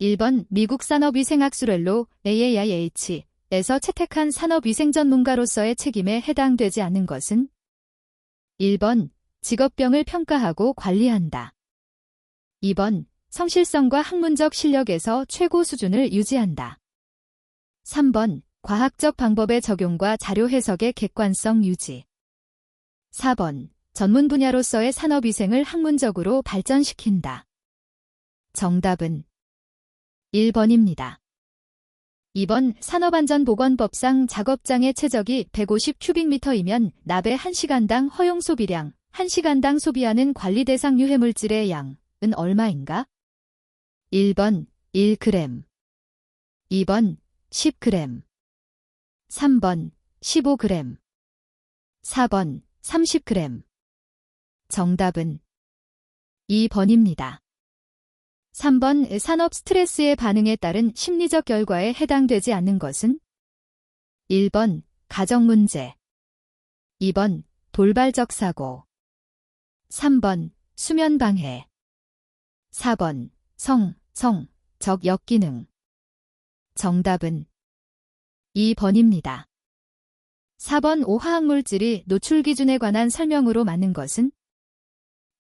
1번 미국 산업위생학술연로 AAIH에서 채택한 산업위생 전문가로서의 책임에 해당되지 않는 것은 1번 직업병을 평가하고 관리한다. 2번 성실성과 학문적 실력에서 최고 수준을 유지한다. 3번 과학적 방법의 적용과 자료 해석의 객관성 유지. 4번 전문 분야로서의 산업위생을 학문적으로 발전시킨다. 정답은 1번입니다. 2번 산업안전보건법상 작업장의 최적이 150큐빅미터이면 납의 1시간당 허용 소비량, 1시간당 소비하는 관리 대상 유해물질의 양은 얼마인가? 1번 1g, 2번 10g, 3번 15g, 4번 30g. 정답은 2번입니다. 3번 산업 스트레스의 반응에 따른 심리적 결과에 해당되지 않는 것은 1번 가정문제, 2번 돌발적 사고, 3번 수면방해, 4번 적 역기능. 정답은 2번입니다. 4번 5화학물질이 노출 기준에 관한 설명으로 맞는 것은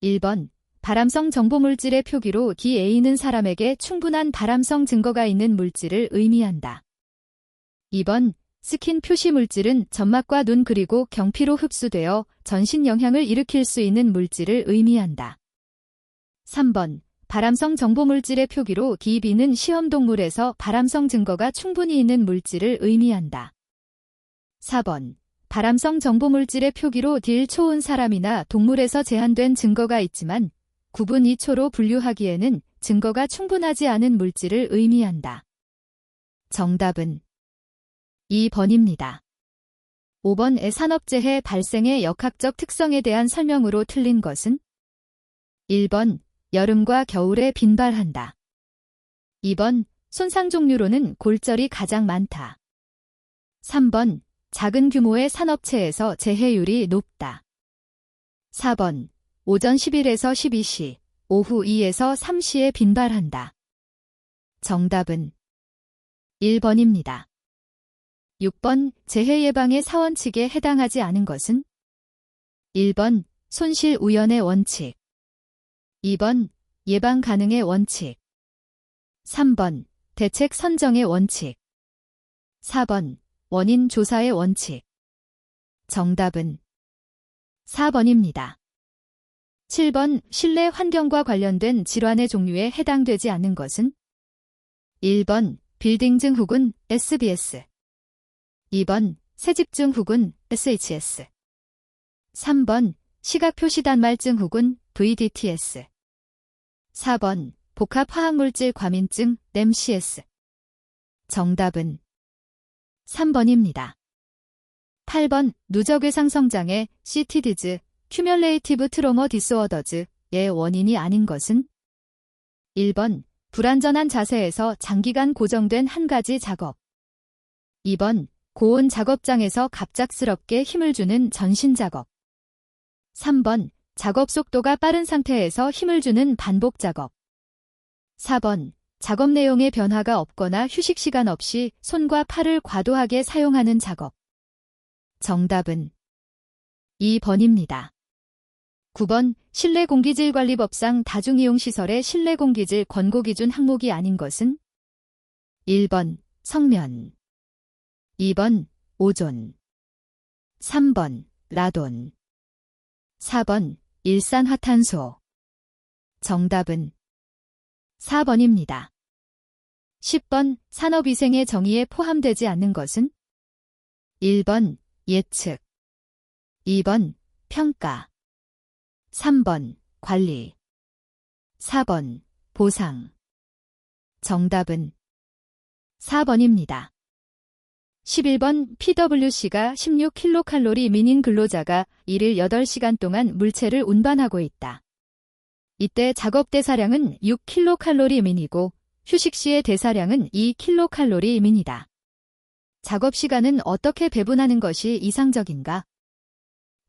1번 발암성 정보물질의 표기로 DA는 사람에게 충분한 발암성 증거가 있는 물질을 의미한다. 2번 스킨 표시물질은 점막과 눈 그리고 경피로 흡수되어 전신 영향을 일으킬 수 있는 물질을 의미한다. 3번 발암성 정보물질의 표기로 DB는 시험동물에서 발암성 증거가 충분히 있는 물질을 의미한다. 4번 발암성 정보물질의 표기로 딜 초온 사람이나 동물에서 제한된 증거가 있지만 구분 2초로 분류하기에는 증거가 충분하지 않은 물질을 의미한다. 정답은 2번입니다. 5번 산업재해 발생의 역학적 특성에 대한 설명으로 틀린 것은 1번 여름과 겨울에 빈발한다. 2번 손상 종류로는 골절이 가장 많다. 3번 작은 규모의 산업체에서 재해율이 높다. 4번 오전 11에서 12시, 오후 2에서 3시에 빈발한다. 정답은 1번입니다. 6번 재해 예방의 사원칙에 해당하지 않은 것은 1번 손실 우연의 원칙, 2번 예방 가능의 원칙, 3번 대책 선정의 원칙, 4번 원인 조사의 원칙. 정답은 4번입니다. 7번 실내 환경과 관련된 질환의 종류에 해당되지 않는 것은 1번 빌딩 증후군 SBS, 2번 새집 증후군 SHS, 3번 시각표시 단말 증후군 VDTS, 4번 복합화학물질 과민증 NEMCS. 정답은 3번입니다. 8번 누적외상성장애 CTDs, 큐뮬레이티브 트로머 디스오더즈의 원인이 아닌 것은 1번 불안전한 자세에서 장기간 고정된 한 가지 작업, 2번 고온 작업장에서 갑작스럽게 힘을 주는 전신 작업, 3번 작업 속도가 빠른 상태에서 힘을 주는 반복 작업, 4번 작업 내용의 변화가 없거나 휴식 시간 없이 손과 팔을 과도하게 사용하는 작업. 정답은 2번입니다. 9번 실내공기질관리법상 다중이용시설의 실내공기질 권고기준 항목이 아닌 것은 1번 성면, 2번 오존, 3번 라돈, 4번 일산화탄소. 정답은 4번입니다. 10번 산업위생의 정의에 포함되지 않는 것은 1번 예측, 2번 평가, 3번 관리, 4번 보상. 정답은 4번입니다. 11번 PwC가 16kcal 미닌 근로자가 일일 8시간 동안 물체를 운반하고 있다. 이때 작업 대사량은 6kcal 민이고 휴식 시의 대사량은 2kcal 민이다. 작업 시간은 어떻게 배분하는 것이 이상적인가?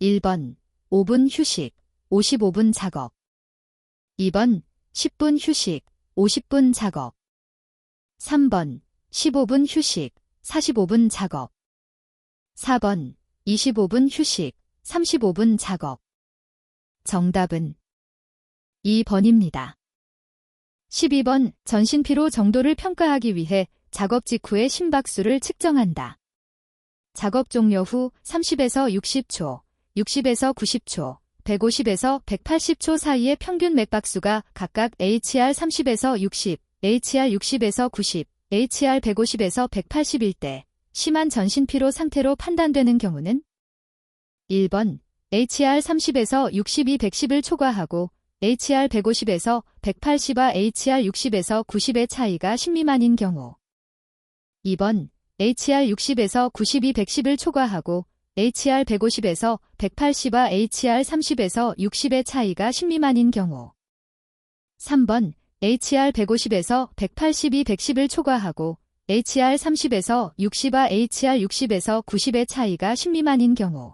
1번 5분 휴식, 55분 작업, 2번 10분 휴식, 50분 작업, 3번 15분 휴식, 45분 작업. 4번 25분 휴식, 35분 작업. 정답은 2번입니다. 12번 전신피로 정도를 평가하기 위해 작업 직후의 심박수를 측정한다. 작업 종료 후 30에서 60초, 60에서 90초, 150에서 180초 사이의 평균 맥박수가 각각 HR 30에서 60, HR 60에서 90, HR 150에서 180일 때 심한 전신피로 상태로 판단되는 경우는 1번 HR 30에서 62, 110을 초과하고 HR 150에서 180와 HR 60에서 90의 차이가 10 미만인 경우. 2번 HR 60에서 92, 110을 초과하고 HR 150에서 180와 HR 30에서 60의 차이가 10 미만인 경우. 3번 HR 150에서 182, 110을 초과하고 HR 30에서 60와 HR 60에서 90의 차이가 10 미만인 경우.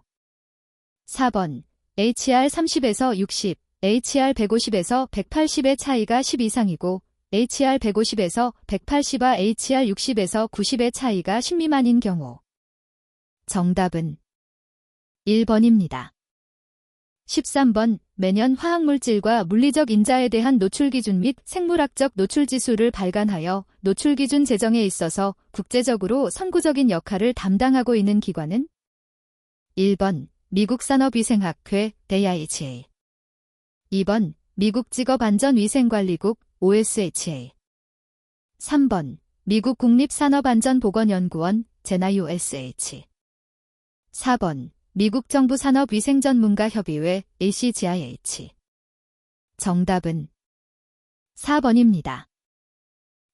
4번 HR 30에서 60, HR 150에서 180의 차이가 10 이상이고 HR 150에서 180와 HR 60에서 90의 차이가 10 미만인 경우. 정답은 1번입니다. 13번 매년 화학물질과 물리적 인자에 대한 노출기준 및 생물학적 노출지수를 발간하여 노출기준 제정에 있어서 국제적으로 선구적인 역할을 담당하고 있는 기관은 1번 미국 산업위생학회 DIHA 2번 미국 직업안전위생관리국 OSHA 3번 미국 국립산업안전보건연구원 JENA-USH 4번 미국 정부 산업위생전문가협의회 ACGIH. 정답은 4번입니다.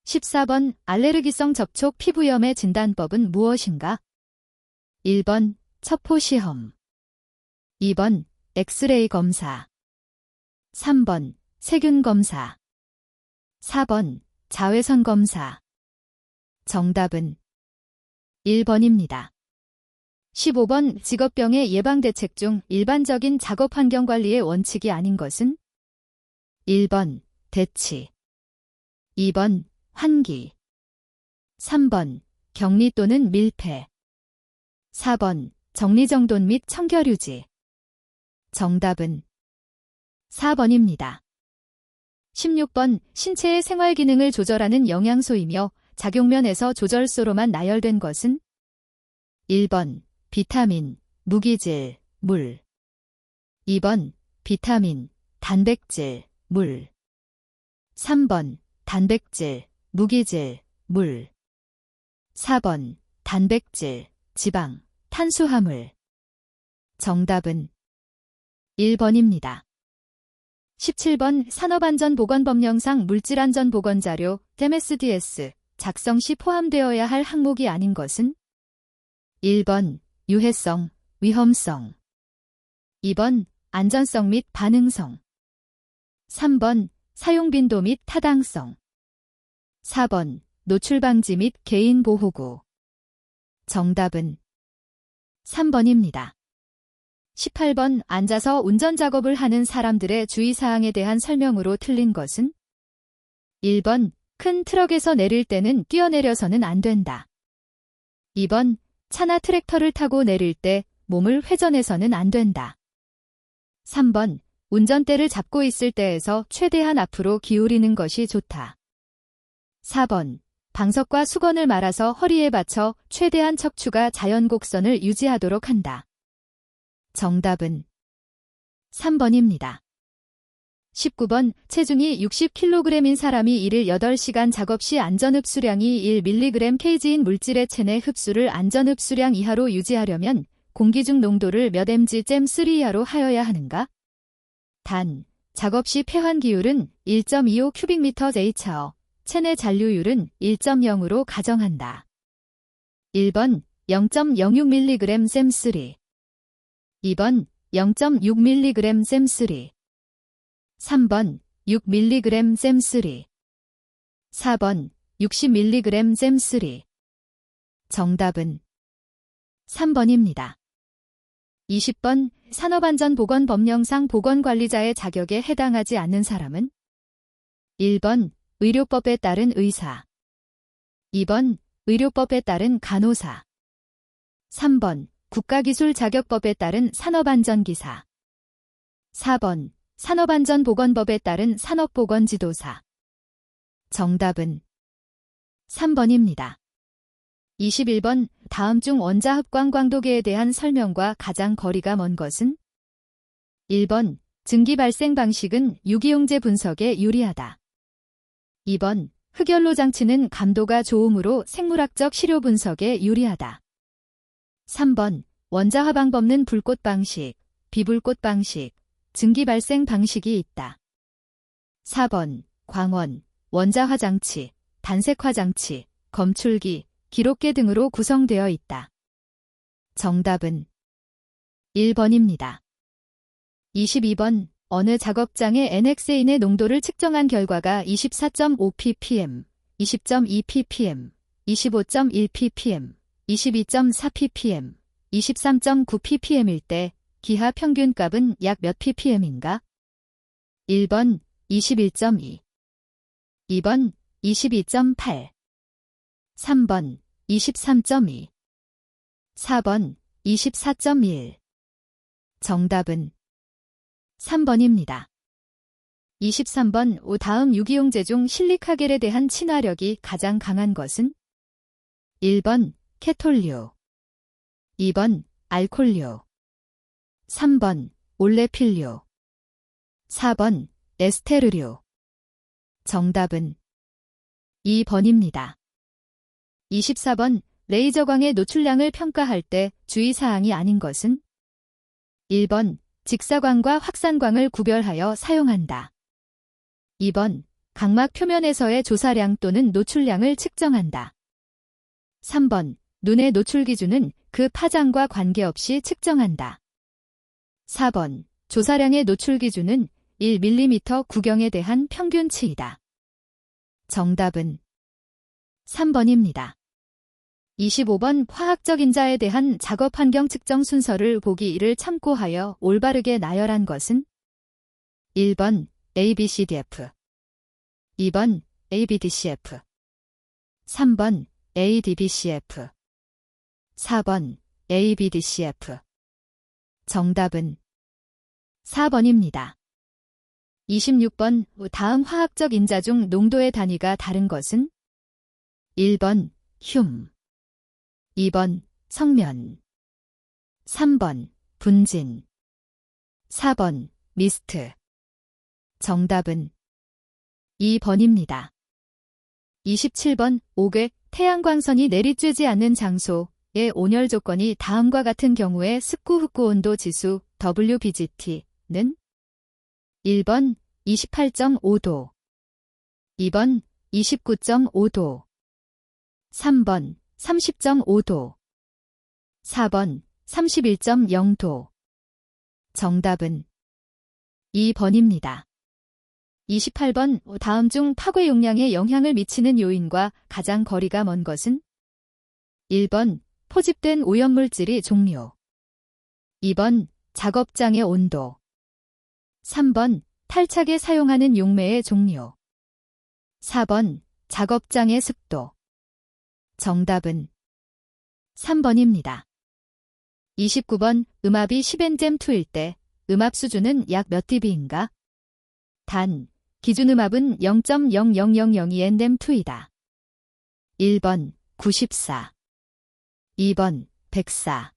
14번 알레르기성 접촉 피부염의 진단법은 무엇인가? 1번 첩포시험 2번 엑스레이 검사 3번 세균 검사 4번 자외선 검사. 정답은 1번입니다. 15번 직업병의 예방대책 중 일반적인 작업환경관리의 원칙이 아닌 것은 1번 대치 2번 환기 3번 격리 또는 밀폐 4번 정리정돈 및 청결유지. 정답은 4번입니다. 16번 신체의 생활기능을 조절하는 영양소이며 작용면에서 조절소로만 나열된 것은 1번 비타민, 무기질, 물 2번 비타민, 단백질, 물 3번 단백질, 무기질, 물 4번 단백질, 지방, 탄수화물. 정답은 1번입니다. 17번 산업안전보건법령상 물질안전보건자료 MSDS 작성 시 포함되어야 할 항목이 아닌 것은 1번 유해성, 위험성 2번 안전성 및 반응성 3번 사용빈도 및 타당성 4번 노출방지 및 개인보호구. 정답은 3번입니다. 18번 앉아서 운전작업을 하는 사람들의 주의사항에 대한 설명으로 틀린 것은 1번 큰 트럭에서 내릴 때는 뛰어내려서는 안 된다. 2번 차나 트랙터를 타고 내릴 때 몸을 회전해서는 안 된다. 3번 운전대를 잡고 있을 때에서 최대한 앞으로 기울이는 것이 좋다. 4번 방석과 수건을 말아서 허리에 받쳐 최대한 척추가 자연곡선을 유지하도록 한다. 정답은 3번입니다. 19번 체중이 60kg인 사람이 일일 8시간 작업 시 안전흡수량이 1mg/kg인 물질의 체내 흡수를 안전흡수량 이하로 유지하려면 공기 중 농도를 몇 mg/3 이하로 하여야 하는가? 단, 작업 시 폐환 기율은 1.25 큐빅미터/J차어, 체내 잔류율은 1.0으로 가정한다. 1번 0.06mg/3 2번 0.6mg/3 3번 6mg/3 4번 60mg/3. 정답은 3번입니다. 20번 산업안전보건법령상 보건관리자의 자격에 해당하지 않는 사람은 1번 의료법에 따른 의사 2번 의료법에 따른 간호사. 3번 국가기술자격법에 따른 산업안전기사. 4번 산업안전보건법에 따른 산업보건지도사. 정답은 3번입니다. 21번 다음 중 원자 흡광 광도계에 대한 설명과 가장 거리가 먼 것은? 1번 증기 발생 방식은 유기용제 분석에 유리하다. 2번 흑연로 장치는 감도가 좋으므로 생물학적 시료 분석에 유리하다. 3번 원자화 방법는 불꽃 방식, 비불꽃 방식, 증기 발생 방식이 있다. 4번 광원, 원자화 장치, 단색화 장치, 검출기, 기록계 등으로 구성되어 있다. 정답은 1번입니다. 22번 어느 작업장의 NX인의 농도를 측정한 결과가 24.5ppm, 20.2ppm, 25.1ppm, 22.4ppm, 23.9ppm일 때 기하 평균값은 약 몇 ppm인가? 1번 21.2, 2번 22.8, 3번 23.2, 4번 24.1. 정답은 3번입니다. 23번 다음 유기용제 중 실리카겔에 대한 친화력이 가장 강한 것은? 1번 케톨류, 2번 알콜류, 3번 올레필류, 4번 에스테르류. 정답은 2번입니다. 24번 레이저광의 노출량을 평가할 때 주의사항이 아닌 것은? 1번 직사광과 확산광을 구별하여 사용한다. 2번 각막 표면에서의 조사량 또는 노출량을 측정한다. 3번 눈의 노출 기준은 그 파장과 관계없이 측정한다. 4번 조사량의 노출 기준은 1mm 구경에 대한 평균치이다. 정답은 3번입니다. 25번 화학적 인자에 대한 작업 환경 측정 순서를 보기 1을 참고하여 올바르게 나열한 것은? 1번 ABCDF, 2번 ABDCF, 3번 ADBCF, 4번 ABDCF. 정답은 4번입니다. 26번 다음 화학적 인자 중 농도의 단위가 다른 것은? 1번 흉, 2번 성면, 3번 분진, 4번 미스트. 정답은 2번입니다. 27번 5개 태양광선이 내리쬐지 않는 장소의 온열 조건이 다음과 같은 경우에 습구-흡구 온도 지수 WBGT는? 1번 28.5도, 2번 29.5도, 3번 30.5도, 4번 31.0도. 정답은 2번입니다. 28번 다음 중 파괴 용량에 영향을 미치는 요인과 가장 거리가 먼 것은? 1번 포집된 오염물질이 종류, 2번 작업장의 온도, 3번 탈착에 사용하는 용매의 종류, 4번 작업장의 습도. 정답은 3번입니다. 29번 음압이 10N-2일 때 음압 수준은 약 몇 dB인가? 단, 기준 음압은 0.00002N-2이다. 1번 94, 2번 104,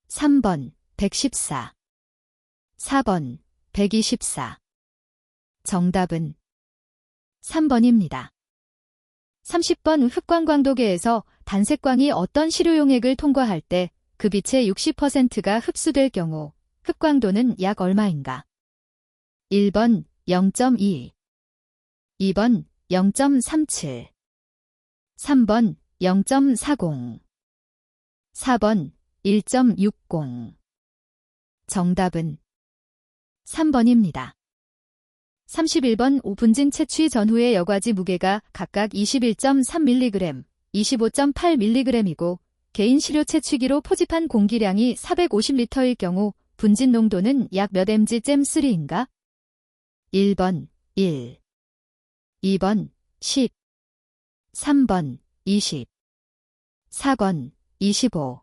3번 114, 4번 124. 정답은 3번입니다. 30번 흡광광도계에서 단색광이 어떤 시료용액을 통과할 때 그 빛의 60%가 흡수될 경우 흡광도는 약 얼마인가? 1번 0.2, 2번 0.37, 3번 0.40, 4번 1.60. 정답은 3번입니다. 31번 분진 채취 전후의 여과지 무게가 각각 21.3mg, 25.8mg이고 개인 시료 채취기로 포집한 공기량이 450L일 경우 분진 농도는 약 몇 mg/3인가? 1번 1, 2번 10, 3번 20. 4번 25.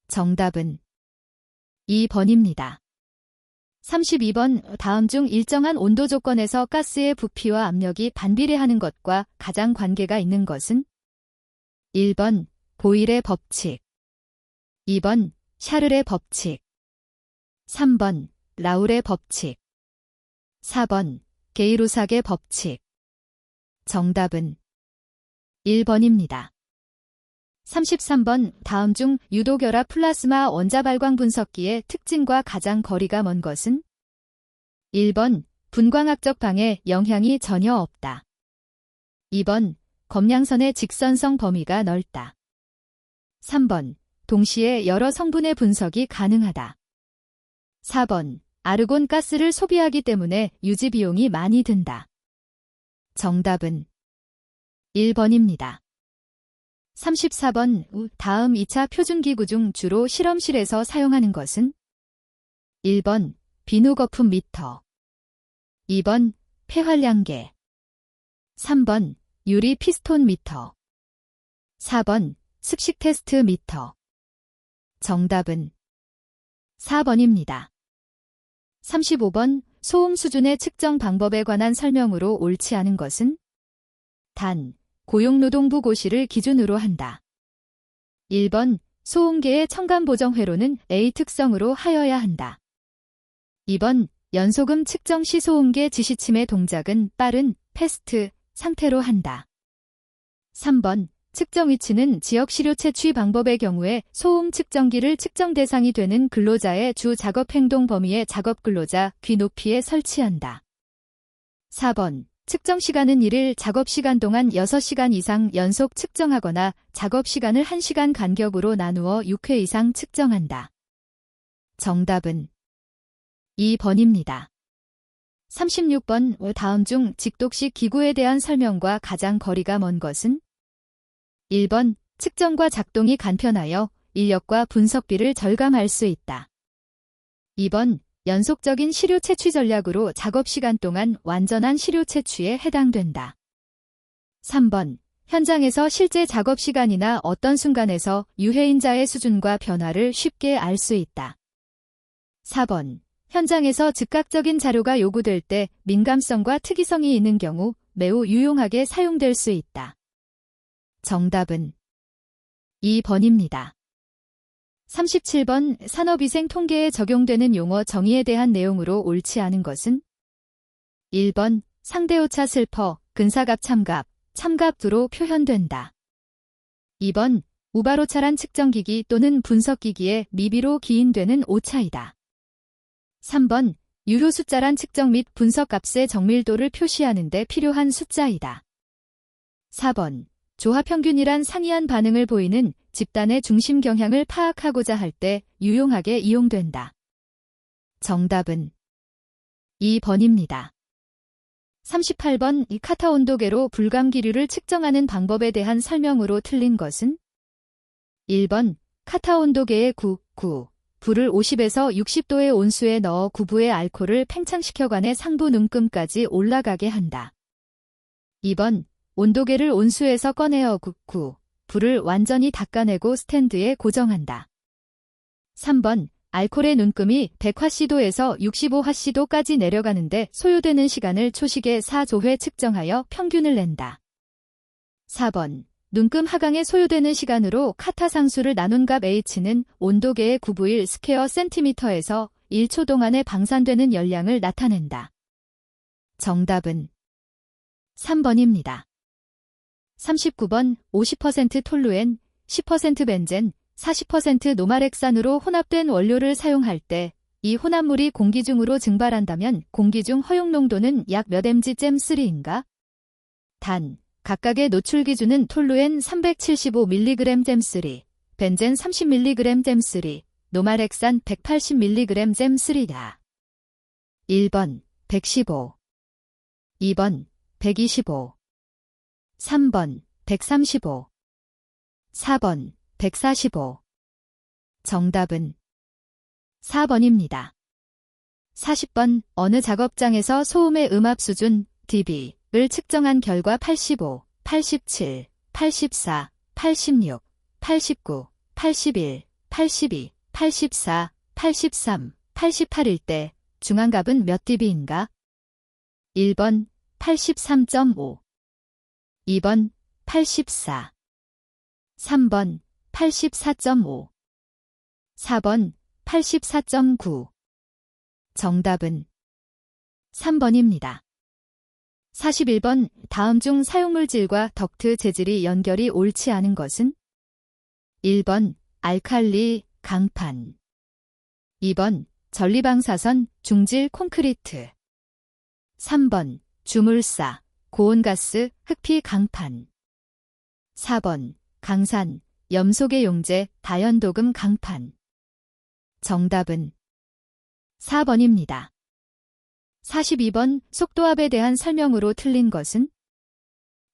정답은 2번입니다. 32번 다음 중 일정한 온도 조건에서 가스의 부피와 압력이 반비례하는 것과 가장 관계가 있는 것은? 1번 보일의 법칙, 2번 샤를의 법칙, 3번 라울의 법칙, 4번 게이루삭의 법칙. 정답은 1번입니다. 33번 다음 중 유도결합 플라스마 원자발광 분석기의 특징과 가장 거리가 먼 것은? 1번 분광학적 방해 영향이 전혀 없다. 2번 검량선의 직선성 범위가 넓다. 3번 동시에 여러 성분의 분석이 가능하다. 4번 아르곤 가스를 소비하기 때문에 유지 비용이 많이 든다. 정답은 1번입니다. 34번 다음 2차 표준기구 중 주로 실험실에서 사용하는 것은? 1번 비누 거품 미터, 2번 폐활량계, 3번 유리 피스톤 미터, 4번 습식 테스트 미터. 정답은 4번입니다. 35번 소음 수준의 측정 방법에 관한 설명으로 옳지 않은 것은? 단, 고용노동부 고시를 기준으로 한다. 1번 소음계의 첨간 보정 회로는 A 특성으로 하여야 한다. 2번 연소금 측정 시 소음계 지시침의 동작은 빠른 패스트 상태로 한다. 3번 측정 위치는 지역 시료 채취 방법의 경우에 소음 측정기를 측정 대상이 되는 근로자의 주 작업 행동 범위의 작업 근로자 귀 높이에 설치한다. 4번 측정 시간은 1일 작업 시간 동안 6시간 이상 연속 측정하거나 작업 시간을 1시간 간격으로 나누어 6회 이상 측정한다. 정답은 2번입니다. 36번 다음 중 직독식 기구에 대한 설명과 가장 거리가 먼 것은? 1번 측정과 작동이 간편하여 인력과 분석비를 절감할 수 있다. 2번 연속적인 시료 채취 전략으로 작업 시간 동안 완전한 시료 채취에 해당된다. 3번 현장에서 실제 작업 시간이나 어떤 순간에서 유해인자의 수준과 변화를 쉽게 알 수 있다. 4번 현장에서 즉각적인 자료가 요구될 때 민감성과 특이성이 있는 경우 매우 유용하게 사용될 수 있다. 정답은 2번입니다. 37번 산업위생 통계에 적용되는 용어 정의에 대한 내용으로 옳지 않은 것은? 1번 상대오차 슬퍼, 근사갑 참갑, 참갑두로 표현된다. 2번 우바로차란 측정기기 또는 분석기기에 미비로 기인되는 오차이다. 3번 유효 숫자란 측정 및 분석값의 정밀도를 표시하는 데 필요한 숫자이다. 4번 조합평균이란 상이한 반응을 보이는 집단의 중심 경향을 파악하고자 할 때 유용하게 이용된다. 정답은 2번입니다. 38번 카타 온도계로 불감 기류를 측정하는 방법에 대한 설명으로 틀린 것은? 1번 카타 온도계의 불을 50에서 60도의 온수에 넣어 구부의 알코올을 팽창시켜관의 상부 눈금까지 올라가게 한다. 2번 온도계를 온수에서 꺼내어 불을 완전히 닦아내고 스탠드에 고정한다. 3번 알코올의 눈금이 100화씨도에서 65화씨도까지 내려가는데 소요되는 시간을 초식에 4조회 측정하여 평균을 낸다. 4번 눈금 하강에 소요되는 시간으로 카타 상수를 나눈 값 H는 온도계의 9분의1 스퀘어 센티미터에서 1초 동안에 방산되는 열량을 나타낸다. 정답은 3번입니다. 39번 50% 톨루엔, 10% 벤젠, 40% 노말액산으로 혼합된 원료를 사용할 때 이 혼합물이 공기 중으로 증발한다면 공기 중 허용 농도는 약 몇 mg/3인가? 단, 각각의 노출 기준은 톨루엔 375mg/3, 벤젠 30mg/3, 노말액산 180mg/3다. 1번 115, 2번 125, 3번 135, 4번 145. 정답은 4번입니다. 40번 어느 작업장에서 소음의 음압 수준 dB를 측정한 결과 85, 87, 84, 86, 89, 81, 82, 84, 83, 88일 때 중앙갑은 몇 dB인가? 1번 83.5, 2번 84, 3번 84.5, 4번 84.9. 정답은 3번입니다. 41번 다음 중 사용물질과 덕트 재질이 연결이 옳지 않은 것은? 1번 알칼리, 강판, 2번 전리방사선, 중질 콘크리트, 3번 주물사, 고온가스, 흑피 강판, 4번 강산, 염소계 용제, 다연도금 강판. 정답은 4번입니다. 42번 속도압에 대한 설명으로 틀린 것은?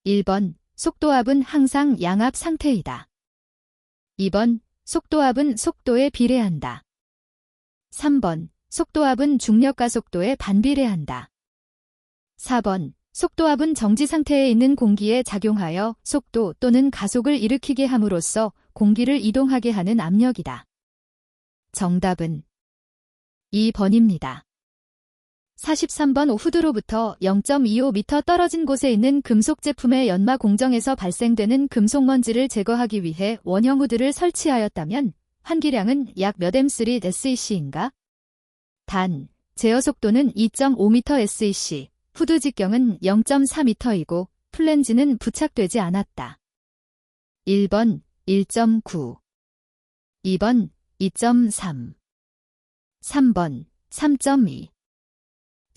1번 속도압은 항상 양압 상태이다. 2번 속도압은 속도에 비례한다. 3번 속도압은 중력과 속도에 반비례한다. 4번 속도압은 정지 상태에 있는 공기에 작용하여 속도 또는 가속을 일으키게 함으로써 공기를 이동하게 하는 압력이다. 정답은 2번입니다. 43번 후드로부터 0.25m 떨어진 곳에 있는 금속 제품의 연마 공정에서 발생되는 금속 먼지를 제거하기 위해 원형 후드를 설치하였다면 환기량은 약 몇 M3 SEC인가? 단, 제어 속도는 2.5m SEC, 후드 직경은 0.4m이고 플랜지는 부착되지 않았다. 1번 1.9, 2번 2.3, 3번 3.2,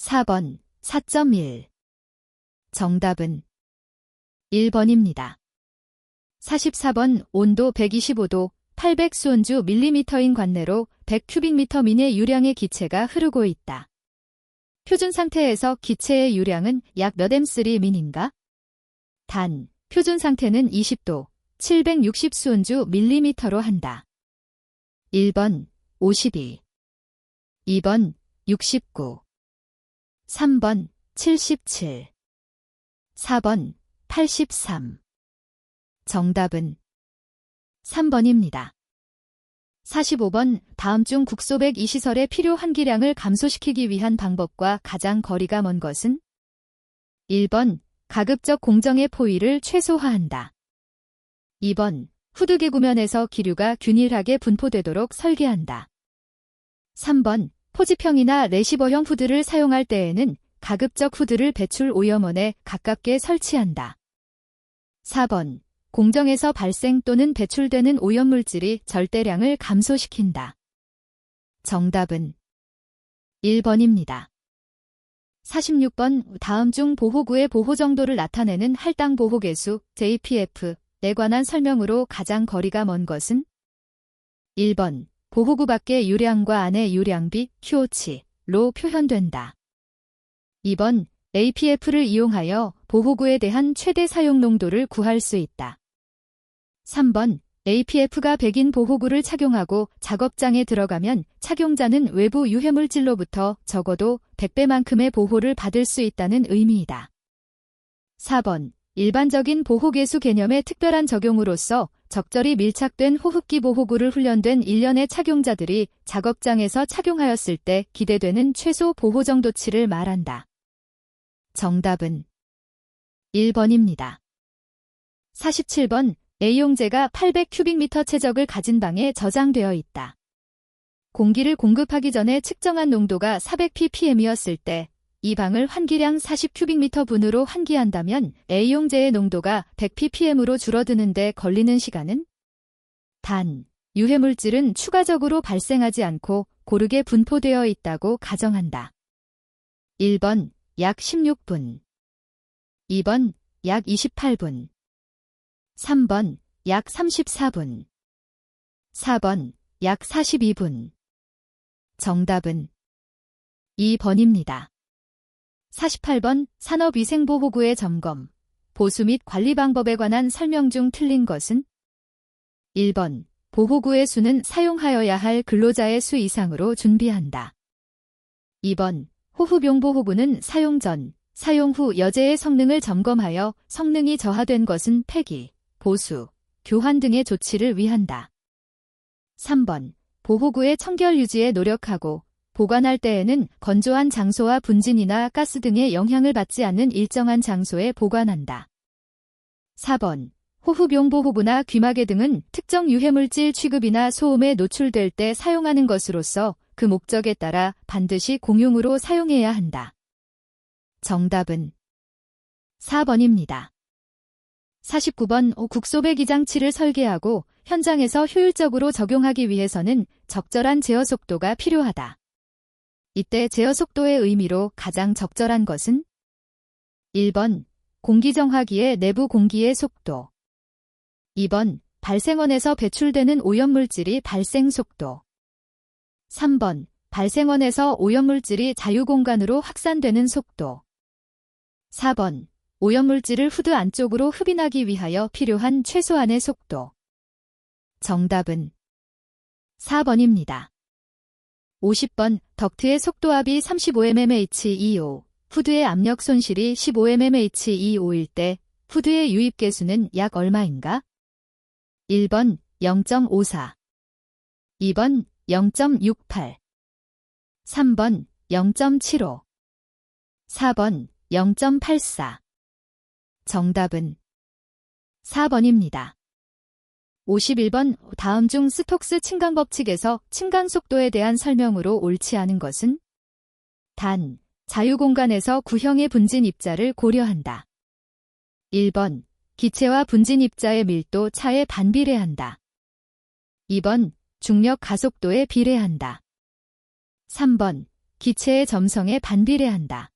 4번 4.1. 정답은 1번입니다. 44번 온도 125도 800 수온주 밀리미터인 관내로 100큐빅미터 미의 유량의 기체가 흐르고 있다. 표준 상태에서 기체의 유량은 약 몇 M3 민인가? 단, 표준 상태는 20도 760 수온주 밀리미터로 한다. 1번 52, 2번 69, 3번 77, 4번 83. 정답은 3번입니다. 45번 다음 중 국소백 이 시설의 필요 환기량을 감소시키기 위한 방법과 가장 거리가 먼 것은? 1번 가급적 공정의 포위를 최소화한다. 2번 후드 개구면에서 기류가 균일하게 분포되도록 설계한다. 3번 포지평이나 레시버형 후드를 사용할 때에는 가급적 후드를 배출 오염원에 가깝게 설치한다. 4번 공정에서 발생 또는 배출되는 오염물질이 절대량을 감소시킨다. 정답은 1번입니다. 46번 다음 중 보호구의 보호 정도를 나타내는 할당 보호계수 JPF에 관한 설명으로 가장 거리가 먼 것은? 1번 보호구 밖의 유량과 안의 유량비 QO치로 표현된다. 2번 APF를 이용하여 보호구에 대한 최대 사용 농도를 구할 수 있다. 3번 APF가 백인 보호구를 착용하고 작업장에 들어가면 착용자는 외부 유해물질로부터 적어도 100배만큼의 보호를 받을 수 있다는 의미이다. 4번 일반적인 보호계수 개념의 특별한 적용으로서 적절히 밀착된 호흡기 보호구를 훈련된 일련의 착용자들이 작업장에서 착용하였을 때 기대되는 최소 보호 정도치를 말한다. 정답은 1번입니다. 47번 A용제가 800큐빅미터 최적을 가진 방에 저장되어 있다. 공기를 공급하기 전에 측정한 농도가 400ppm이었을 때 이 방을 환기량 40큐빅미터 분으로 환기한다면 A용제의 농도가 100ppm으로 줄어드는데 걸리는 시간은? 단, 유해물질은 추가적으로 발생하지 않고 고르게 분포되어 있다고 가정한다. 1번 약 16분, 2번 약 28분, 3번 약 34분, 4번 약 42분. 정답은 2번입니다. 48번 산업위생보호구의 점검, 보수 및 관리 방법에 관한 설명 중 틀린 것은? 1번 보호구의 수는 사용하여야 할 근로자의 수 이상으로 준비한다. 2번 호흡용 보호구는 사용 전, 사용 후 여제의 성능을 점검하여 성능이 저하된 것은 폐기, 보수, 교환 등의 조치를 위한다. 3번. 보호구의 청결 유지에 노력하고 보관할 때에는 건조한 장소와 분진이나 가스 등의 영향을 받지 않는 일정한 장소에 보관한다. 4번. 호흡용 보호구나 귀마개 등은 특정 유해물질 취급이나 소음에 노출될 때 사용하는 것으로서 그 목적에 따라 반드시 공용으로 사용해야 한다. 정답은 4번입니다. 49번. 국소 배기 장치를 설계하고 현장에서 효율적으로 적용하기 위해서는 적절한 제어 속도가 필요하다. 이때 제어 속도의 의미로 가장 적절한 것은 1번. 공기정화기의 내부 공기의 속도 2번. 발생원에서 배출되는 오염물질이 발생 속도 3번. 발생원에서 오염물질이 자유공간으로 확산되는 속도 4번. 오염물질을 후드 안쪽으로 흡인하기 위하여 필요한 최소한의 속도. 정답은 4번입니다. 50번. 덕트의 속도압이 35mmHg/2O, 후드의 압력 손실이 15mmHg/2O일 때 후드의 유입 계수는 약 얼마인가? 1번 0.54, 2번 0.68, 3번 0.75, 4번 0.84. 정답은 4번입니다. 51번. 다음 중 스톡스 침강 법칙에서 침강 속도에 대한 설명으로 옳지 않은 것은? 단, 자유공간에서 구형의 분진 입자를 고려한다. 1번. 기체와 분진 입자의 밀도 차에 반비례한다. 2번. 중력 가속도에 비례한다. 3번. 기체의 점성에 반비례한다.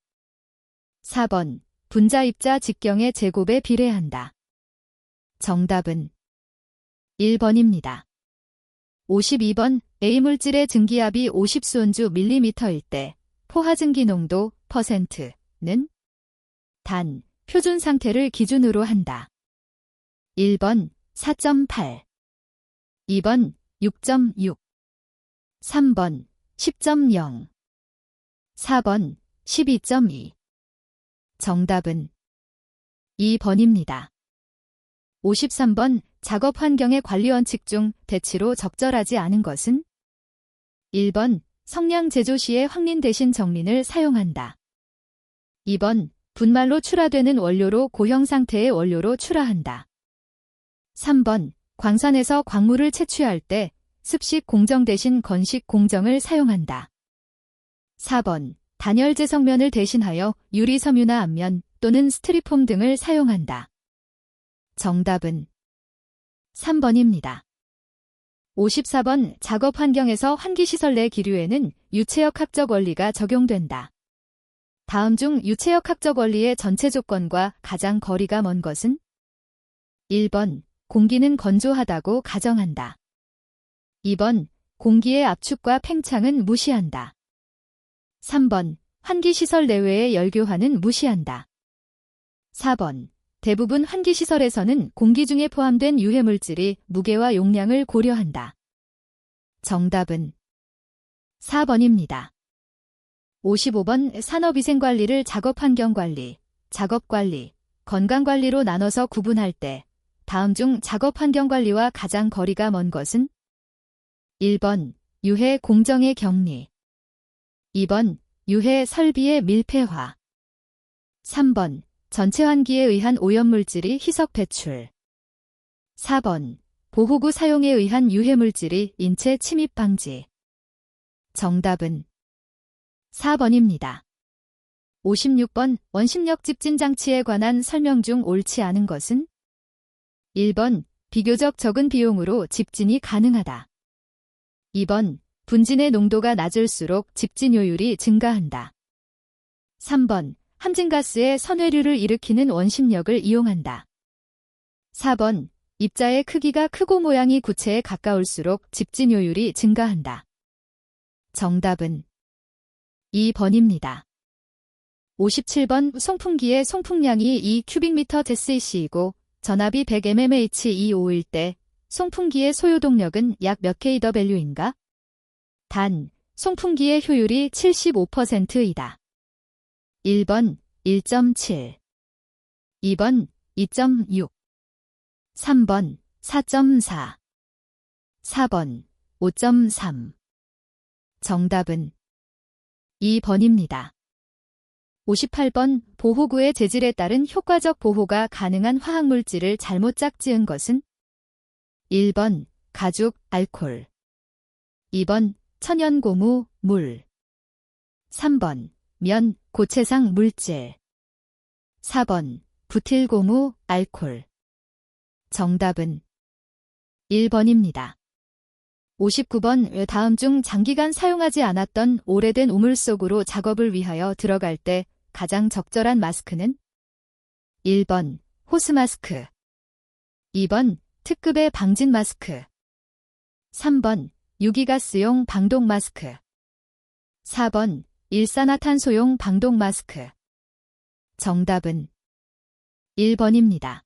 4번. 분자 입자 직경의 제곱에 비례한다. 정답은 1번입니다. 52번. A물질의 증기압이 50수온주 밀리미터일 때 포화증기 농도 %는 단, 표준 상태를 기준으로 한다. 1번 4.8, 2번 6.6, 3번 10.0, 4번 12.2. 정답은 2번입니다. 53번. 작업 환경의 관리 원칙 중 대치로 적절하지 않은 것은? 1번. 성냥 제조 시에 확린 대신 정린을 사용한다. 2번. 분말로 출하되는 원료로 고형 상태의 원료로 출하한다. 3번. 광산에서 광물을 채취할 때 습식 공정 대신 건식 공정을 사용한다. 4번. 단열 제성면을 대신하여 유리 섬유나 앞면 또는 스티로폼 등을 사용한다. 정답은 3번입니다. 54번. 작업 환경에서 환기시설 내 기류에는 유체역학적 원리가 적용된다. 다음 중 유체역학적 원리의 전체 조건과 가장 거리가 먼 것은? 1번. 공기는 건조하다고 가정한다. 2번. 공기의 압축과 팽창은 무시한다. 3번. 환기시설 내외의 열교환은 무시한다. 4번. 대부분 환기시설에서는 공기 중에 포함된 유해물질이 무게와 용량을 고려한다. 정답은 4번입니다. 55번. 산업위생관리를 작업환경관리, 작업관리, 건강관리로 나눠서 구분할 때 다음 중 작업환경관리와 가장 거리가 먼 것은? 1번. 유해 공정의 격리, 2번. 유해 설비의 밀폐화, 3번. 전체 환기에 의한 오염물질이 희석 배출, 4번. 보호구 사용에 의한 유해물질이 인체 침입 방지. 정답은 4번입니다. 56번. 원심력 집진 장치에 관한 설명 중 옳지 않은 것은? 1번. 비교적 적은 비용으로 집진이 가능하다. 2번. 분진의 농도가 낮을수록 집진효율이 증가한다. 3번. 함진가스의 선회류를 일으키는 원심력을 이용한다. 4번. 입자의 크기가 크고 모양이 구체에 가까울수록 집진효율이 증가한다. 정답은 2번입니다. 57번. 송풍기의 송풍량이 2큐빅미터/c이고 전압이 100mmHg/2O일 때 송풍기의 소요동력은 약 몇 kW인가? 단, 송풍기의 효율이 75%이다. 1번 1.7, 2번 2.6, 3번 4.4, 4번 5.3. 정답은 2번입니다. 58번 보호구의 재질에 따른 효과적 보호가 가능한 화학물질을 잘못 짝지은 것은 1번 가죽, 알코올, 2번 천연고무, 물, 3번 면, 고체상 물질, 4번 부틸고무, 알코올. 정답은 1번입니다. 59번 다음 중 장기간 사용하지 않았던 오래된 우물 속으로 작업을 위하여 들어갈 때 가장 적절한 마스크는 1번 호스 마스크, 2번 특급의 방진 마스크, 3번 유기가스용 방독 마스크, 4번 일산화탄소용 방독 마스크. 정답은 1번입니다.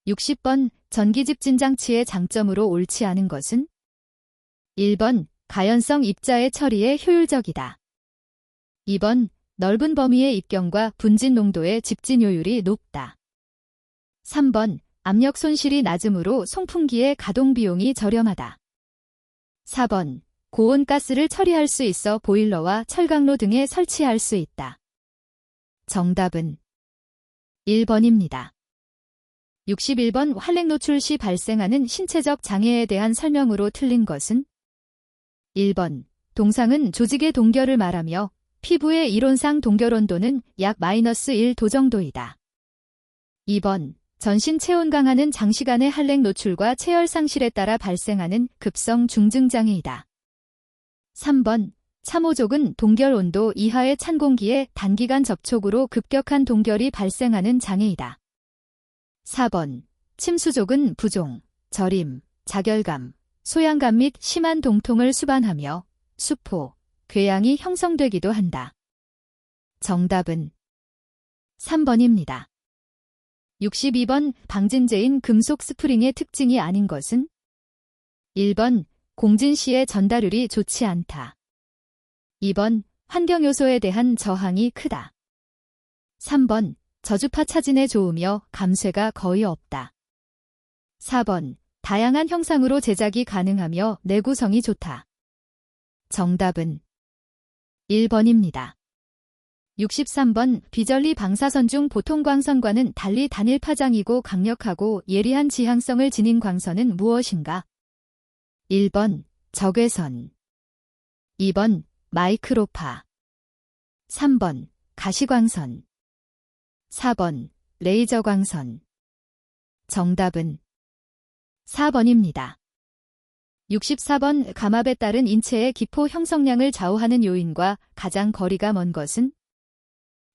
60번 전기집진 장치의 장점으로 옳지 않은 것은 1번 가연성 입자의 처리에 효율적이다. 2번 넓은 범위의 입경과 분진 농도의 집진효율이 높다. 3번 압력 손실이 낮으므로 송풍기의 가동 비용이 저렴하다. 4번 고온 가스를 처리할 수 있어 보일러와 철강로 등에 설치할 수 있다. 정답은 1번입니다. 61번 활액 노출 시 발생하는 신체적 장애에 대한 설명으로 틀린 것은 1번 동상은 조직의 동결을 말하며 피부의 이론상 동결 온도는 약 -1도 정도이다. 2번 전신 체온 강화는 장시간의 활액 노출과 체열 상실에 따라 발생하는 급성 중증 장애이다. 3번 참호족은 동결 온도 이하의 찬 공기에 단기간 접촉으로 급격한 동결이 발생하는 장애이다. 4번 침수족은 부종, 저림, 자결감, 소양감 및 심한 동통을 수반하며 수포, 궤양이 형성되기도 한다. 정답은 3번입니다. 62번 방진제인 금속 스프링의 특징이 아닌 것은 1번 공진 시의 전달율이 좋지 않다. 2번 환경요소에 대한 저항이 크다. 3번 저주파 차진에 좋으며 감쇄가 거의 없다. 4번 다양한 형상으로 제작이 가능하며 내구성이 좋다. 정답은 1번입니다. 63번 비전리 방사선 중 보통 광선과는 달리 단일 파장이고 강력하고 예리한 지향성을 지닌 광선은 무엇인가? 1번 적외선, 2번 마이크로파, 3번 가시광선, 4번 레이저 광선. 정답은 4번입니다. 64번 감압에 따른 인체의 기포 형성량을 좌우하는 요인과 가장 거리가 먼 것은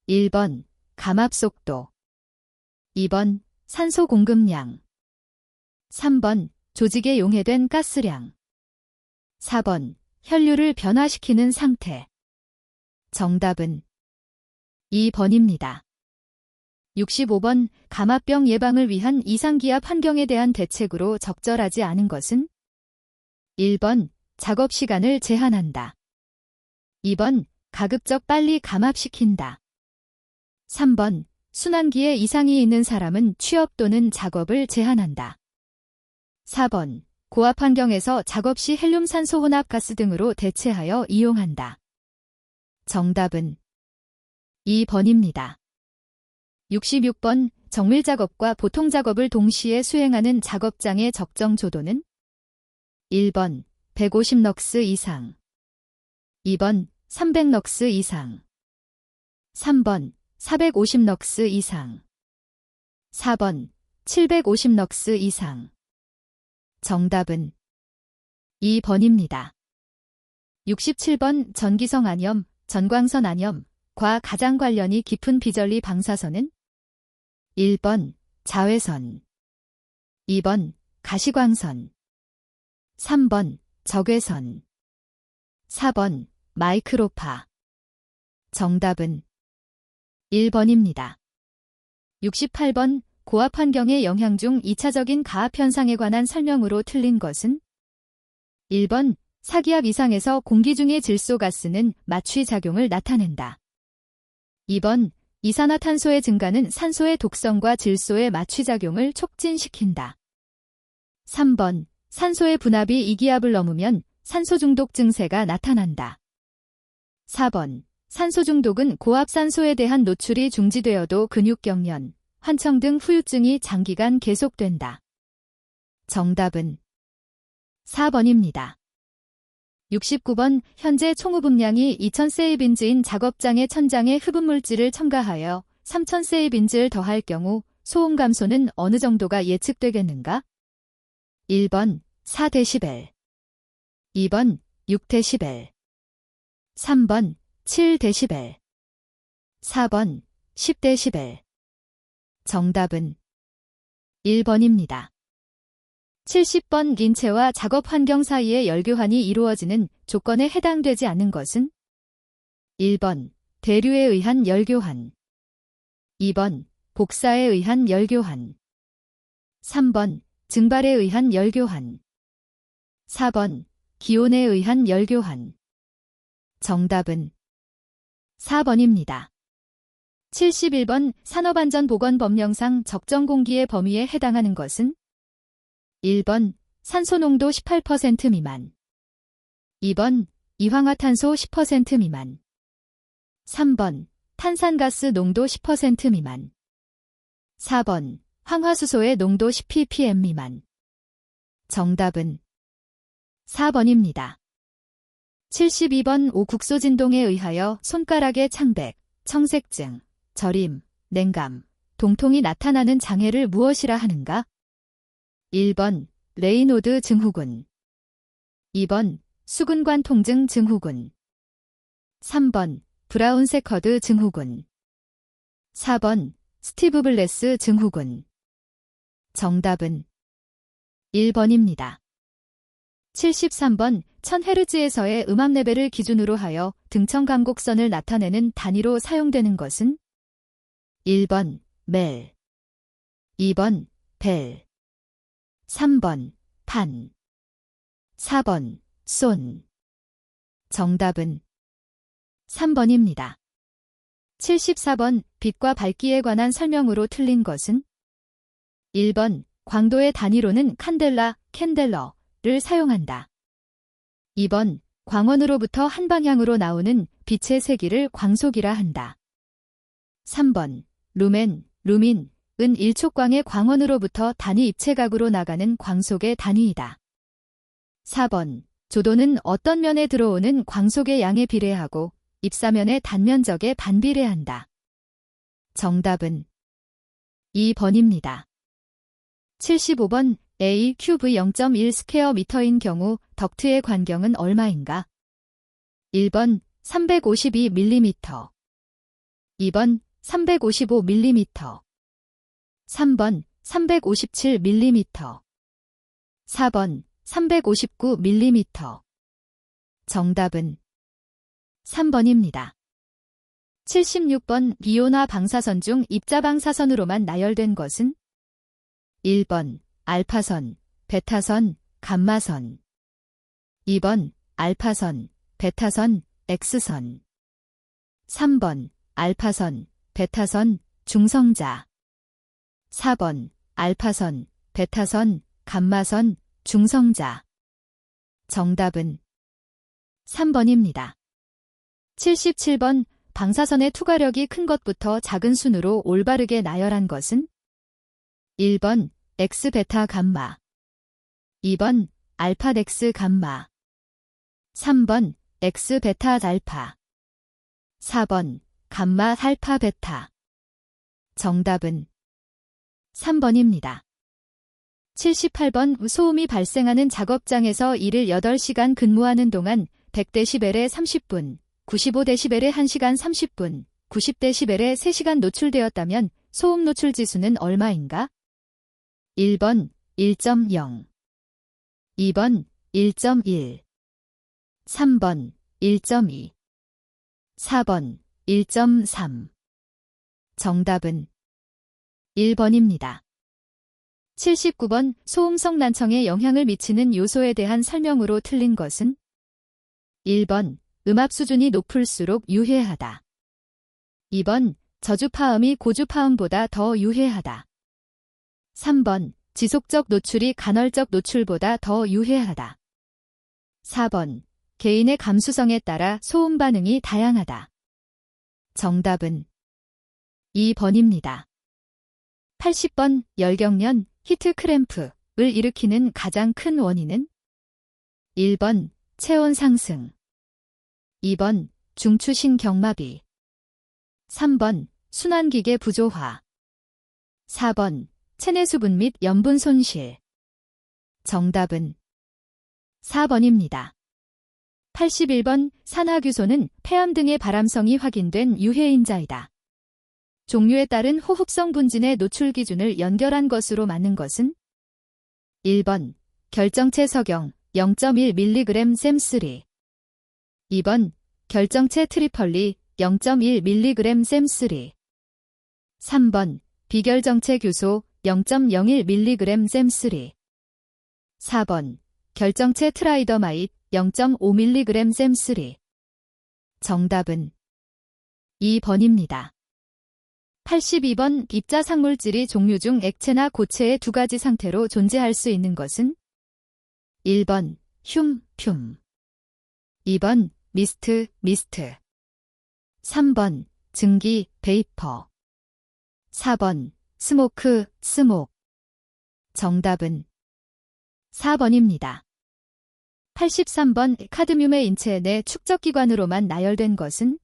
1번 감압 속도, 2번 산소 공급량, 3번 조직에 용해된 가스량, 4번 혈류를 변화시키는 상태. 정답은 2번입니다. 65번 감압병 예방을 위한 이상기압 환경에 대한 대책으로 적절하지 않은 것은 1번 작업 시간을 제한한다. 2번 가급적 빨리 감압시킨다. 3번 순환기에 이상이 있는 사람은 취업 또는 작업을 제한한다. 4번 고압 환경에서 작업 시 헬륨 산소 혼합 가스 등으로 대체하여 이용한다. 정답은 2번입니다. 66번 정밀 작업과 보통 작업을 동시에 수행하는 작업장의 적정 조도는 1번 150럭스 이상, 2번 300럭스 이상, 3번 450럭스 이상, 4번 750럭스 이상. 정답은 2번입니다. 67번 전기성 안염, 전광선 안염과 가장 관련이 깊은 비전리 방사선은 1번 자외선, 2번 가시광선, 3번 적외선, 4번 마이크로파. 정답은 1번입니다. 68번 고압 환경의 영향 중 2차적인 가압 현상에 관한 설명으로 틀린 것은 1번 사기압 이상에서 공기 중의 질소 가스는 마취 작용을 나타낸다. 2번 이산화탄소의 증가는 산소의 독성과 질소의 마취작용을 촉진시킨다. 3번. 산소의 분압이 이 기압을 넘으면 산소 중독 증세가 나타난다. 4번. 산소 중독은 고압 산소에 대한 노출이 중지되어도 근육경련, 환청 등 후유증이 장기간 계속된다. 정답은 4번입니다. 69번. 현재 총흡음량이 2000세이빈즈인 작업장의 천장에 흡음물질을 첨가하여 3000세이빈즈를 더할 경우 소음 감소는 어느 정도가 예측되겠는가? 1번 4dB, 2번 6dB, 3번 7dB, 4번 10dB. 정답은 1번입니다. 70번. 인체와 작업 환경 사이의 열교환이 이루어지는 조건에 해당되지 않는 것은? 1번 대류에 의한 열교환, 2번 복사에 의한 열교환, 3번 증발에 의한 열교환, 4번 기온에 의한 열교환. 정답은 4번입니다. 71번. 산업안전보건법령상 적정 공기의 범위에 해당하는 것은? 1번 산소농도 18% 미만, 2번 이황화탄소 10% 미만, 3번 탄산가스 농도 10% 미만, 4번 황화수소의 농도 10ppm 미만. 정답은 4번입니다. 72번. 오국소진동에 의하여 손가락의 창백, 청색증, 저림, 냉감, 동통이 나타나는 장애를 무엇이라 하는가? 1번 레이노드 증후군, 2번 수근관 통증 증후군, 3번 브라운 세커드 증후군, 4번 스티브 블레스 증후군. 정답은 1번입니다. 73번. 1000Hz에서의 음압 레벨을 기준으로 하여 등청 감곡선을 나타내는 단위로 사용되는 것은? 1번 멜, 2번 벨, 3번 판, 4번 손. 정답은 3번입니다. 74번. 빛과 밝기에 관한 설명으로 틀린 것은? 1번 광도의 단위로는 칸델라, 캔델러를 사용한다. 2번 광원으로부터 한 방향으로 나오는 빛의 세기를 광속이라 한다. 3번 루멘, 루민은 1촉광의 광원으로부터 단위 입체각으로 나가는 광속의 단위이다. 4번 조도는 어떤 면에 들어오는 광속의 양에 비례하고 입사면의 단면적에 반비례한다. 정답은 2번입니다. 75번. A 큐브 0.1 스퀘어 미터인 경우 덕트의 관경은 얼마인가? 1번 352mm, 2번 355mm, 3번 357mm, 4번 359mm. 정답은 3번입니다. 76번. 비오나 방사선 중 입자방사선으로만 나열된 것은? 1번 알파선, 베타선, 감마선, 2번 알파선, 베타선, X선, 3번 알파선, 베타선, 중성자, 4번 알파선, 베타선, 감마선, 중성자. 정답은 3번입니다. 77번. 방사선의 투과력이 큰 것부터 작은 순으로 올바르게 나열한 것은? 1번 X베타 감마, 2번 알파 덱스 감마, 3번 X베타 알파, 4번 감마 알파 베타. 정답은 3번입니다. 78번. 소음이 발생하는 작업장에서 일을 8시간 근무하는 동안 100dB에 30분, 95dB에 1시간 30분, 90dB에 3시간 노출되었다면 소음 노출 지수는 얼마인가? 1번 1.0, 2번 1.1, 3번 1.2, 4번 1.3. 정답은 1번입니다. 79번. 소음성 난청에 영향을 미치는 요소에 대한 설명으로 틀린 것은? 1번 음압 수준이 높을수록 유해하다. 2번 저주파음이 고주파음보다 더 유해하다. 3번. 지속적 노출이 간헐적 노출보다 더 유해하다. 4번. 개인의 감수성에 따라 소음 반응이 다양하다. 정답은 2번입니다. 80번. 열경련, 히트크램프를 일으키는 가장 큰 원인은 1번. 체온 상승 2번. 중추신경마비 3번. 순환기계 부조화 4번. 체내 수분 및 염분 손실. 정답은 4번입니다. 81번. 산화규소는 폐암 등의 발암성이 확인된 유해인자이다. 종류에 따른 호흡성 분진의 노출 기준을 연결한 것으로 맞는 것은 1번. 결정체 석영 0.1mg 셈3 2번. 결정체 트리펄리 0.1mg 셈3 3번. 비결정체 규소 0.01mg 셈3 4번. 결정체 트라이더마잇 0.5mg 셈3 정답은 2번입니다. 82번. 입자상물질이 종류 중 액체나 고체의 두 가지 상태로 존재할 수 있는 것은 1번. 듐 2번. 미스트 3번. 증기 베이퍼 4번. 스모크 정답은 4번입니다. 83번. 카드뮴의 인체 내 축적기관으로만 나열된 것은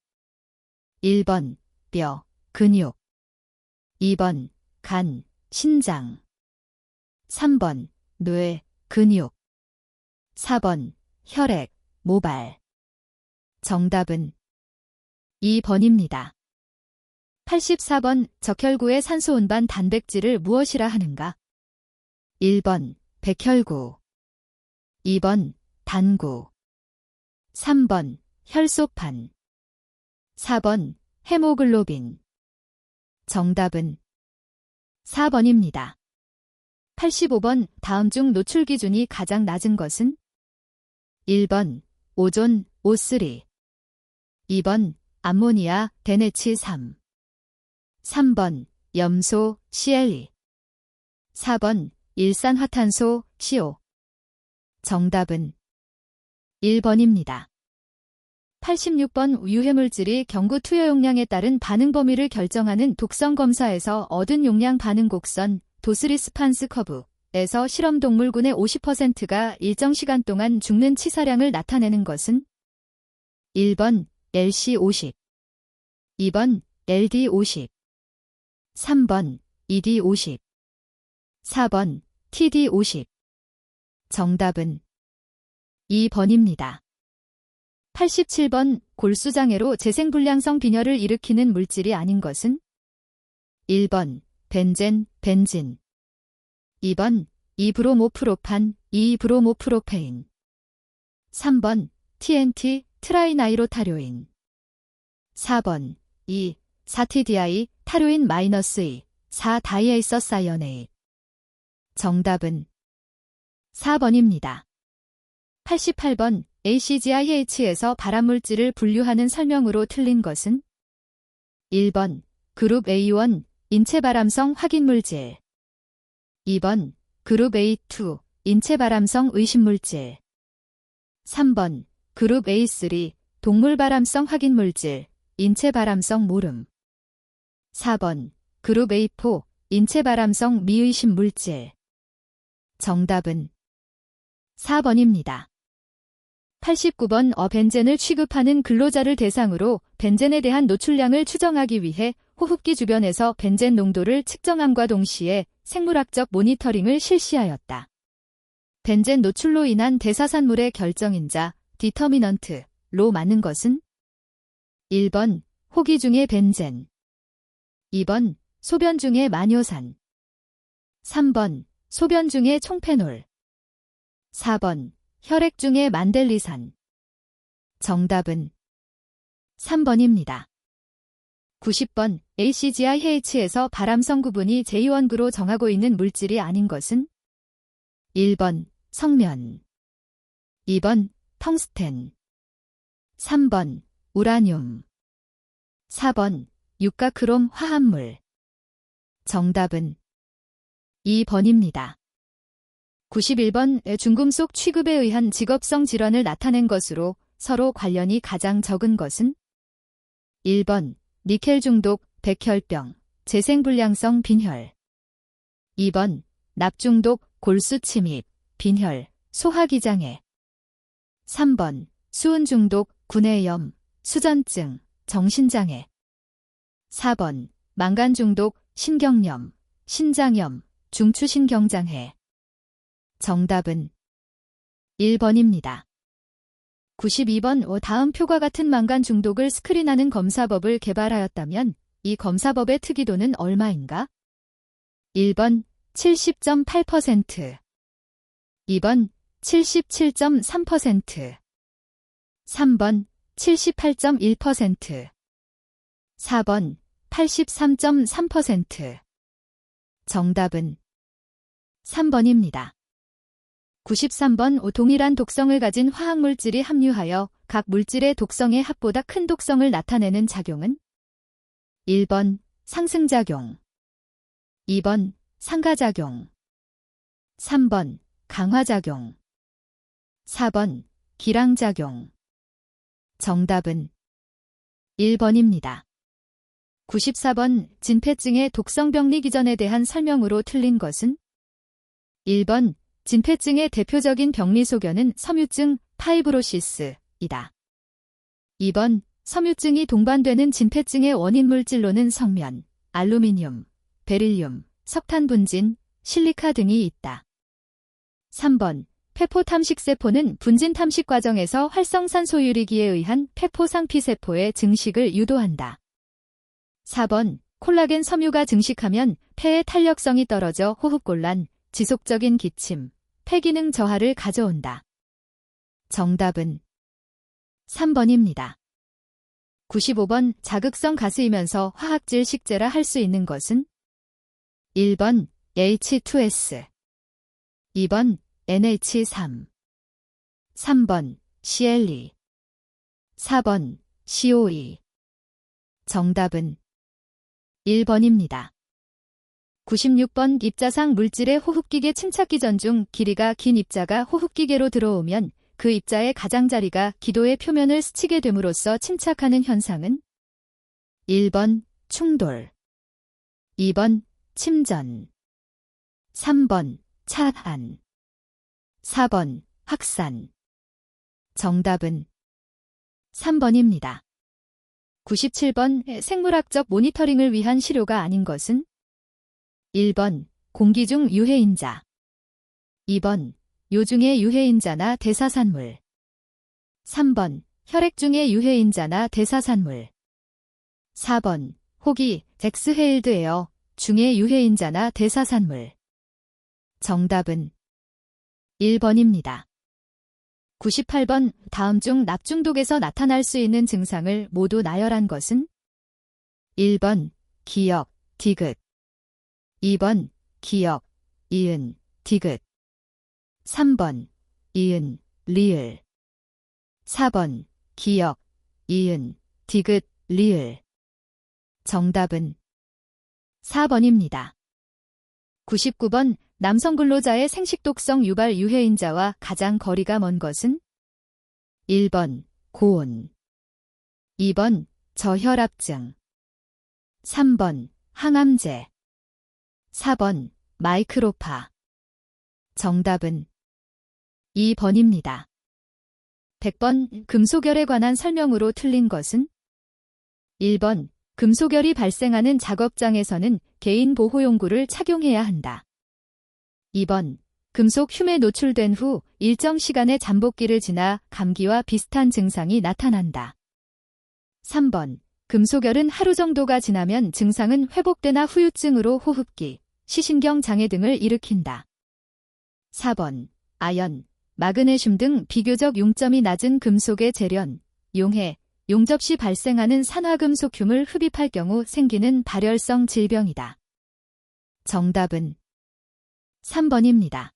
1번. 뼈, 근육 2번. 간, 신장 3번. 뇌, 근육 4번. 혈액, 모발 정답은 2번입니다. 84번. 적혈구의 산소 운반 단백질을 무엇이라 하는가? 1번. 백혈구 2번. 단구 3번. 혈소판 4번. 헤모글로빈 정답은 4번입니다. 85번. 다음 중 노출 기준이 가장 낮은 것은 1번. 오존 O3 2번. 암모니아 데네치 3번. 염소 CL 4번. 일산화탄소 CO 정답은 1번입니다. 86번. 유해물질이 경구 투여 용량에 따른 반응 범위를 결정하는 독성 검사에서 얻은 용량 반응 곡선 도스리스판스 커브에서 실험 동물군의 50%가 일정 시간 동안 죽는 치사량을 나타내는 것은 1번. LC50 2번. LD50 3번. ED50 4번. TD50 정답은 2번입니다. 87번. 골수장애로 재생불량성 빈혈을 일으키는 물질이 아닌 것은 1번. 벤젠, 벤진 2번. 이브로모프로판, 이브로모프로페인 3번. TNT, 트라이나이로타료인 4번. 4TDI, 타료인 -2, 4다이에이서사이어네이트 정답은 4번입니다. 88번. ACGIH에서 발암물질을 분류하는 설명으로 틀린 것은 1번. 그룹 A1 인체발암성 확인물질 2번. 그룹 A2 인체발암성 의심물질 3번. 그룹 A3 동물발암성 확인물질 인체발암성 모름 4번. 그룹 A4 인체발암성 미의심물질 정답은 4번입니다. 89번. 벤젠을 취급하는 근로자를 대상으로 벤젠에 대한 노출량을 추정하기 위해 호흡기 주변에서 벤젠 농도를 측정함과 동시에 생물학적 모니터링을 실시하였다. 벤젠 노출로 인한 대사산물의 결정인자 디터미넌트로 맞는 것은 1번. 호기 중의 벤젠 2번. 소변 중의 마뇨산 3번. 소변 중의 총페놀 4번. 혈액 중의 만델리산 정답은 3번입니다. 90번. ACGIH에서 발암성 구분이 제2원구로 정하고 있는 물질이 아닌 것은 1번. 성면 2번. 텅스텐 3번. 우라늄 4번. 육가크롬 화합물. 정답은 2번입니다. 91번 중금속 취급에 의한 직업성 질환을 나타낸 것으로 서로 관련이 가장 적은 것은 1번 니켈 중독, 백혈병, 재생불량성 빈혈. 2번 납 중독, 골수 침입, 빈혈, 소화기장애. 3번 수은 중독, 구내염, 수전증, 정신장애. 4번 망간 중독, 신경염, 신장염, 중추신경장애. 정답은 1번입니다. 92번 다음 표가 같은 망간 중독을 스크린하는 검사법을 개발하였다면 이 검사법의 특이도는 얼마인가? 1번 70.8%, 2번 77.3%, 3번 78.1%, 4번 83.3%. 정답은 3번입니다. 93번 동일한 독성을 가진 화학물질이 함유하여 각 물질의 독성의 합보다 큰 독성을 나타내는 작용은 1번 상승작용, 2번 상가작용, 3번 강화작용, 4번 기량작용. 정답은 1번입니다. 94번 진폐증의 독성병리 기전에 대한 설명으로 틀린 것은 1번 진폐증의 대표적인 병리 소견은 섬유증 파이브로시스이다. 2번 섬유증이 동반되는 진폐증의 원인 물질로는 성면, 알루미늄, 베릴륨, 석탄 분진, 실리카 등이 있다. 3번 폐포 탐식세포는 분진 탐식 과정에서 활성산소유리기에 의한 폐포 상피세포의 증식을 유도한다. 4번 콜라겐 섬유가 증식하면 폐의 탄력성이 떨어져 호흡곤란, 지속적인 기침, 폐기능 저하를 가져온다. 정답은 3번입니다. 95번 자극성 가스이면서 화학질 식재라 할 수 있는 것은 1번 H2S, 2번 NH3, 3번 CL2, 4번 CO2. 정답은 1번입니다. 96번 입자상 물질의 호흡기계 침착기 전 중 길이가 긴 입자가 호흡기계로 들어오면 그 입자의 가장자리가 기도의 표면을 스치게 됨으로써 침착하는 현상은 1번 충돌, 2번 침전, 3번 차한, 4번 확산. 정답은 3번입니다. 97번 생물학적 모니터링을 위한 시료가 아닌 것은 1번 공기 중 유해인자, 2번 요 중의 유해인자나 대사산물, 3번 혈액 중의 유해인자나 대사산물, 4번 호기, 엑스헤일드 에어 중의 유해인자나 대사산물. 정답은 1번입니다. 98번 다음 중 납중독에서 나타날 수 있는 증상을 모두 나열한 것은 1번 기역, 디귿, 2번 기역, 이은, 디귿, 3번 이은, 리을, 4번 기역, 이은, 디귿, 리을. 정답은 4번입니다. 99번 남성 근로자의 생식독성 유발 유해인자와 가장 거리가 먼 것은 1번 고온, 2번 저혈압증, 3번 항암제, 4번 마이크로파. 정답은 2번입니다. 100번 금소결에 관한 설명으로 틀린 것은 1번 금소결이 발생하는 작업장에서는 개인 보호용구를 착용해야 한다. 2번 금속 흉에 노출된 후 일정 시간의 잠복기를 지나 감기와 비슷한 증상이 나타난다. 3번 금소결은 하루 정도가 지나면 증상은 회복되나 후유증으로 호흡기, 시신경 장애 등을 일으킨다. 4번 아연, 마그네슘 등 비교적 용점이 낮은 금속의 재련, 용해, 용접 시 발생하는 산화금속흉을 흡입할 경우 생기는 발열성 질병이다. 정답은 3번입니다.